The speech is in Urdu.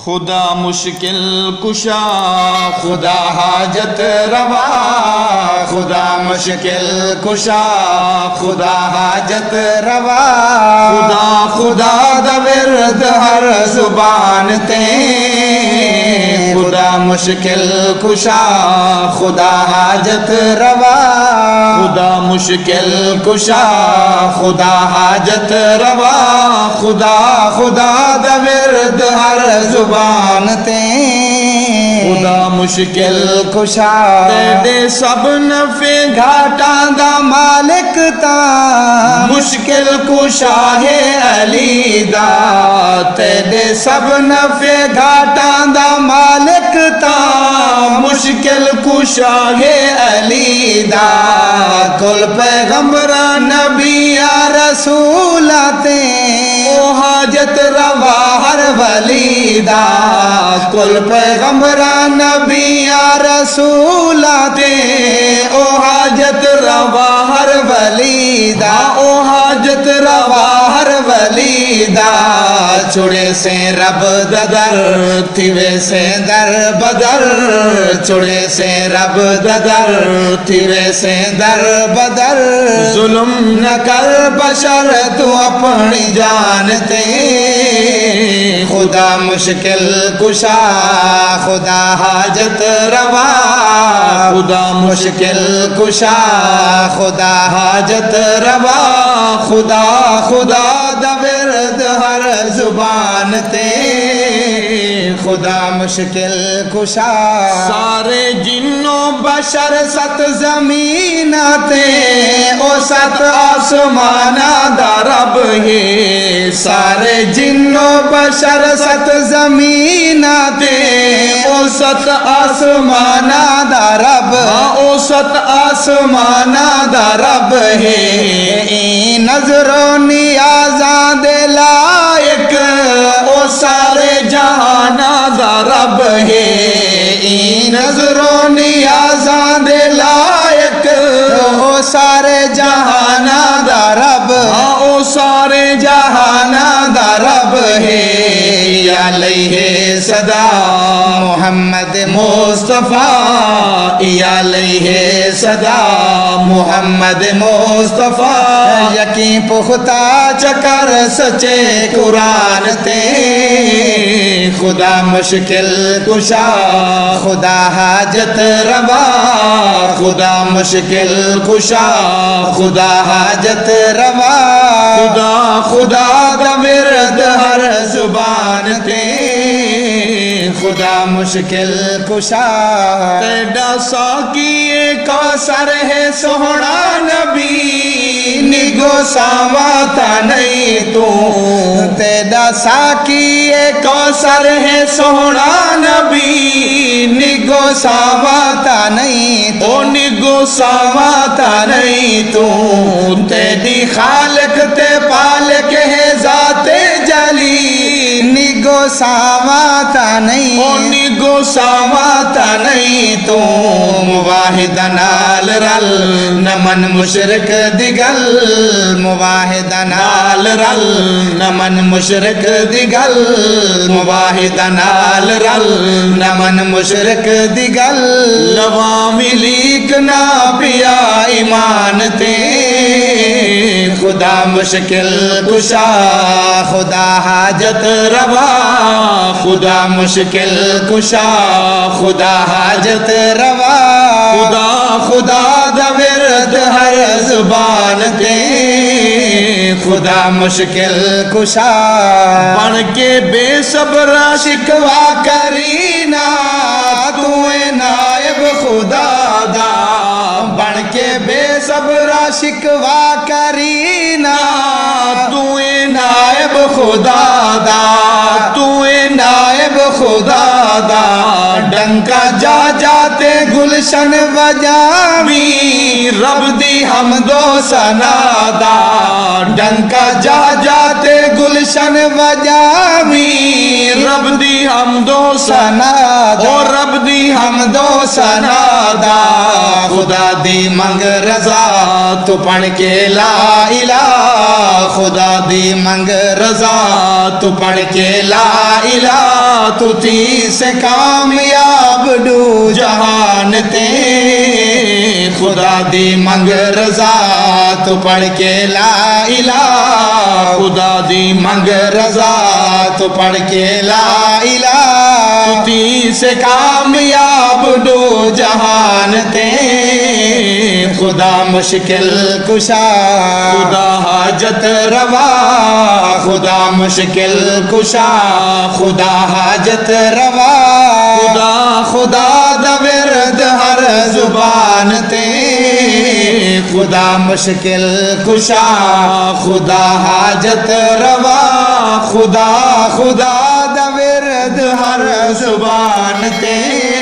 خدا مشکل کشا خدا حاجت روا خدا مشکل کشا خدا حاجت روا خدا خدا دا ورد ہر زبان تے خدا مشکل کشا خدا حاجت روا خدا مشکل کشا خدا حاجت روا خدا خدا دا ورد ہر زبان تے خدا مشکل کشا دے سب نفع گھاٹاں دا مالک تا مشکل کشا ہے علی دا تیرے سب نفع گھاٹاں دا مالک تا مشکل کشا ہے علی دا کل پیغمبران نبی یا رسول آتے او حاجت روا ہر ولی دا کل پیغمبران نبی یا رسول آتے او حاجت روا ہر ولی دا او حاجت روا ہر ولی دا چھڑے سے رب ددر تھیوے سے در بدر چھڑے سے رب ددر تھیوے سے در بدر ظلم نہ کر بشر تو اپنی جانتے خدا مشکل کشا خدا حاجت روا خدا مشکل کشا خدا حاجت روا خدا خدا دا ورد ہر زبان تے خدا مشکل کشا سارے جنوں بشر ست زمین تے او ست آسمان دا رب ہے سارے جنوں بشر ست زمین تے او ست آسمان دا رب او ست آسمان دا رب ہے این نظر و نیازاں دے لائق او سارے جہان دا رب ہے این نظر و نیازاں دے لائق او سارے جہان دا رب او سارے جہان دا رب ہے یا علیہ صدا محمد مصطفیٰ یا علیہ صدا محمد مصطفیٰ یقین پختہ چکر سچے قرآن تے خدا مشکل کشا خدا حاجت روا خدا مشکل کشا خدا حاجت روا خدا خدا دا ورد ہر زبان تے خدا مشکل کشا تیرا ساکی کوثر ہے سوہنا نبی نگو ساواتا نہیں تو تیرا ساکی کوثر ہے سوہنا نبی نگو ساواتا نہیں تو نگو ساواتا نہیں تو تیری خالق تے پالک ہے ذات جلی نگو ساواتا نہیں او نگو ساواتا نہیں تو مواحد نال رل نمن مشرک دگل مواحد نال رل نمن مشرک دگل مواحد نال رل نمن مشرک دگل لوامی لیک نا پیا ایمان تے خدا مشکل کشا خدا حاجت روا خدا مشکل کشا خدا حاجت روا خدا خدا دا ورد ہر زبان تے خدا مشکل کشا بن کے بے صبر شکوا کرینا توے نائب خدا دا بن کے بے صبر شکوا کرینا توے نائب خدا دا توے نائب خدا دا ڈنکا جا جاتے گلشن بجامی رب دی حمد و ثنا دا ڈنکا جا جاتے گلشن بجامی رب دی حمد و ثنا دا اور رب دی حمد و ثنا دا خدا دی منگ رضا تو پڑھ کے لا الہ خدا دی منگ رضا تو پڑھ کے لا الہ تُتی سے کامیاب دو جہان تے خدا دی منگ رضا تو پڑھ کے لا الہ خدا دی منگ رضا تو پڑھ کے لا الہ تُتی سے کامیاب دو جہان تے خدا مشکل کشا خدا حاجت روا خدا مشکل کشا خدا حاجت روا خدا خدا دا ورد ہر زبان تے خدا مشکل کشا خدا حاجت روا خدا خدا دا ورد ہر زبان تے